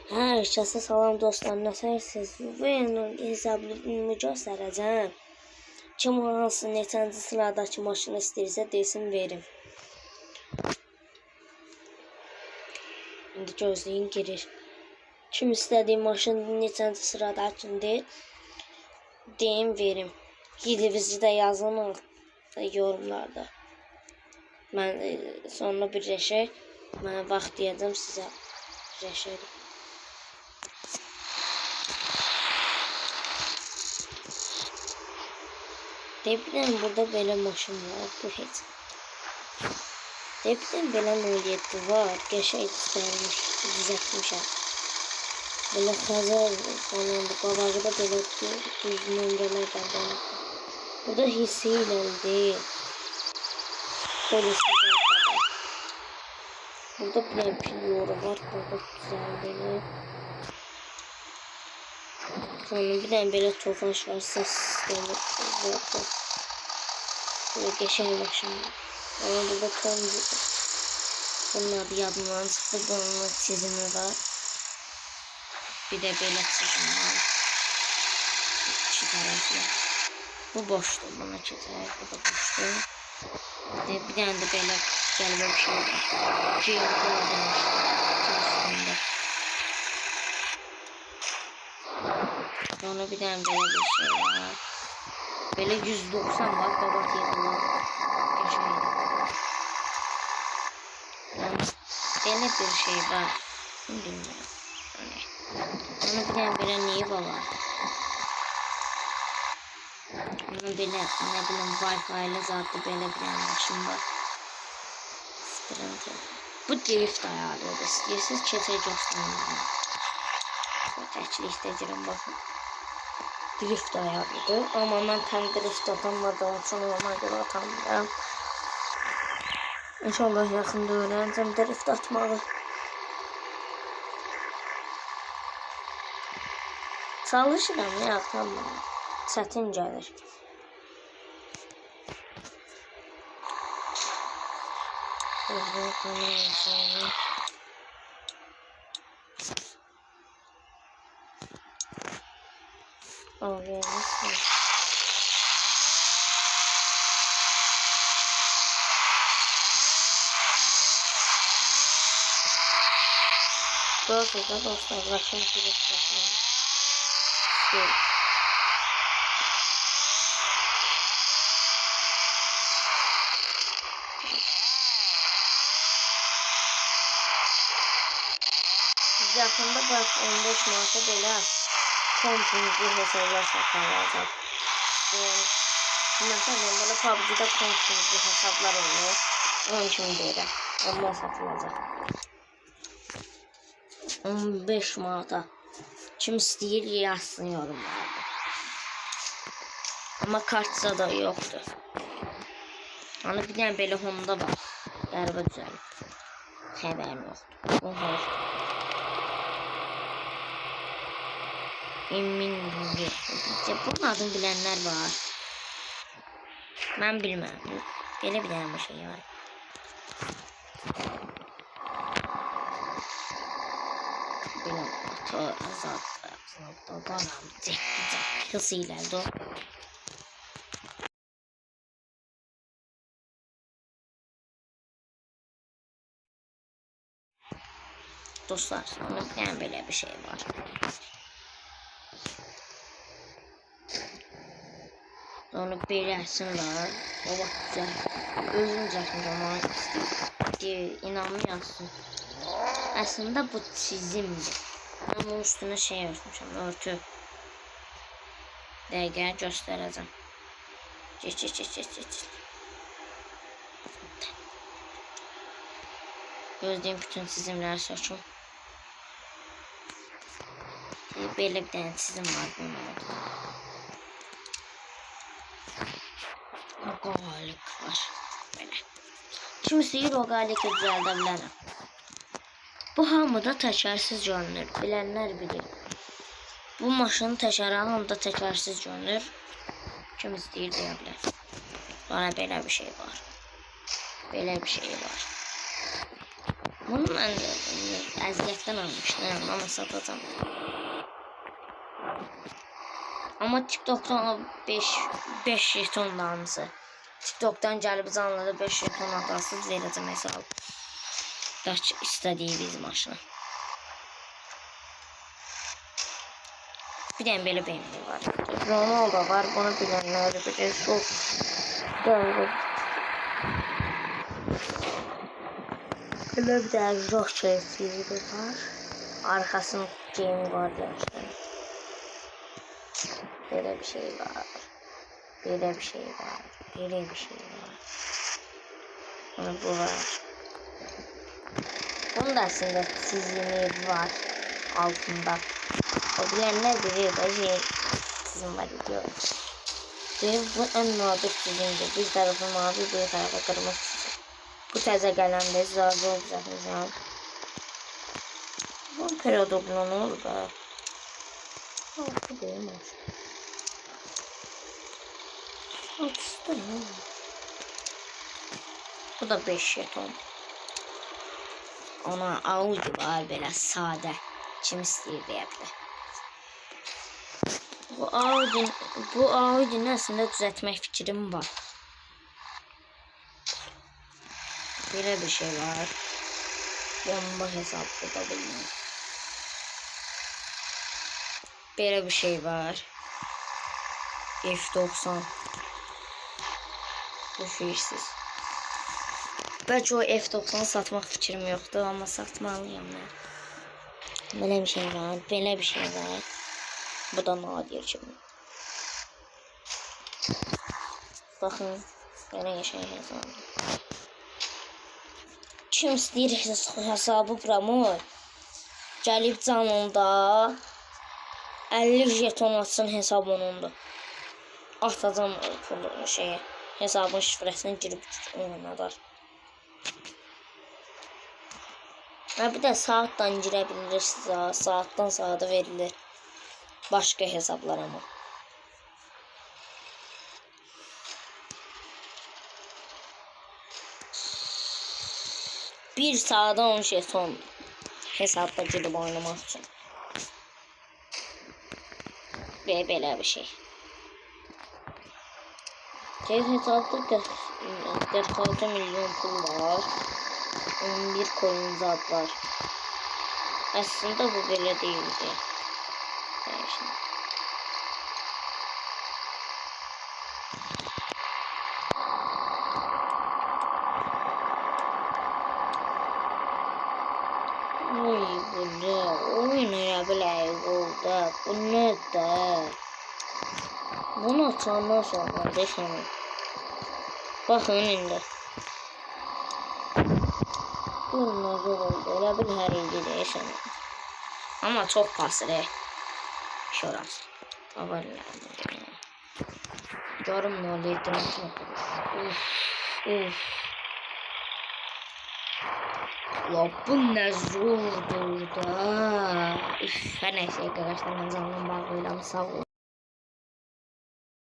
Herkese salam dostlar, nasılsınız? Bu hesabını göstereceğim. Kim hansı neçənci sıradakı maşını istəyirsə desin verim. İndi gözləyin girir. Kim istədiyi maşın neçənci sıradakidir deyin verim. Gidinizi də yazın yorumlarda. Mən sonra birləşək. Mən vaxt deyəcəm sizə. Birləşərik. Deprem burada böyle maşın var. Bu hiç. Deprem böyle 07 var. Geçen istermiş. Düzeltmişler. Böyle kaza falan. Babacı da böyle düz nömrələrdən var. Burada hissəyə değil. Polis var. Burada bir piloru var. Burada güzel böyle. Sonra bir tane böyle tofaş var. Ses sistemi. Böyle geçen maşın. Ama burada kırmızı. Bunun adı yadımdan çıktı. Bunun çizimi var. Bir de böyle çizim var. İki taraflı. Bu boştu. Buna iki taraf. Bu da boştu. Bir tane de böyle gelme bir şey var. Şey yok. Sonra bir tane böyle bir şey var. Böyle 190 var. Kabak yazılar. Geçmeyelim. Böyle bir şey var. Bilmiyorum. Sonra bir tane böyle neyi var. Bunun böyle ne bileyim Wi-Fi ile zaten böyle bir tane maşın var. Sıkıntı. Bu drift ayarı. İstiyorsanız keçək göstərin. Təklikdə girin baxın. Drift ayarıdır. Ama mən tam drift atamadığım için ona göre atamıyorum. İnşallah yaxında öğreneceğim drift atmağı. Çalışıram ya atamıyorum. Çətin gəlir. Burada dostlar başım drift atmağı. Yakında bak 15 Mart'ta böyle komşumuzlu hesaplar satarlar. Mesela böyle PUBG'de komşumuzlu hesaplar oluyor. Onun için böyle. Onlar satılacak. 15 Mart'ta. Kim istəyir yazsın yorumlarda. Ama kartsa da yoktu. Hani bir tane böyle Honda var. Qəribə düzəlib. Xəbərim yoxdur. Oha. Emin değilim. Bunun adını bilenler var. Ben bilmem. Böyle bir tane şey var. Benim motor azalttı. Hızlı ileride o. Dostlar sonra yani böyle bir şey var. Sonra bir resim var. O bak güzel. Özüm çəkmiş ama inanmıyorsun. Aslında bu çizimdir. Ben bunun üstüne şey örtmüşüm. Örtü. Dəqiqə göstərəcəm. Geç. Gözləyim bütün çizimləri söküm. Belə bir tane çizim var bunun orada. Roqalik var. Belə. Kim istəyir roqalikə düzəldə bilərəm. Bu hamıda təkərsiz görünür. Bilənlər bilir. Bu maşının təkəri hamıda təkərsiz görünür. Kim istəyir deyə bilər. Bana belə bir şey var. Belə bir şey var. Bunu mən əziyyətdən almışdım, ama satacağım. Ama TikTok'tan 5 jeton damızı. TikTok'tan gəlib canlıda 5 jeton atasız verəcəm hesabı. Daç istədiyi bizim maşına. Bir dənə belə BMW var. Ronaldo var. Bunu bilənlər bilir. Çok doğru. Belə bir dənə Roche fili var. Arkasının game var demişler. Böyle bir şey var. Böyle bir şey var. Böyle bir şey var. Bunu bu var. Bunun da aslında çizimi var altında. O bilenler bilir de şey çizim var diyor. Bu en nadir çizimdir. Bir tarafı mavi, bir tarafı kırmızı çizim. Bu təzə qələmdə zazı olacaqacağım. Bu periodobla ne olur da? Bu değil mi? Bu da 5 jeton. Ona Audi var belə sadə. Kim istəyir deyə bilər. Bu Audi'nin aslında düzəltmək fikrim var. Belə bir şey var. Bomba hesabı da bilmiyorum. Belə bir şey var. F90. Bu fikirsiz. Bəlkə o F90 satmaq fikrim yoxdur, amma satmalıyam mən. Belə bir şey var, belə bir şey var. Bu da nadir kimi. Baxın, belə yaşayın hesabı. Kim istəyir hesabı promo? Gəlib canında 50 jeton atsın hesab onundur. Atacam o pulu şeye. Hesabın şifresini girip oynadar. Bir de saattan girebilirsiniz. Saattan saate verilir. Başka hesaplar ama. Bir saate 10 jeton hesapta girip oynamak için. Ve böyle bir şey. Hesapta 46 milyon pul var. 11 coin zat var. Aslında bu böyle değildi. Yani şimdi. Oy bu ne? Oynayabilir burada. Bu ne de? Bunu açandan sonra desene. Bakın indi. Bununla zor oldu. Elə bil hər ildə desene. Ama çok pasır. Şurası. Haberlerim. Görüm ne oluyor. Ya bu ne zordur da. Her neyse arkadaşlar ben zaman bağlayalım. Sağ olun.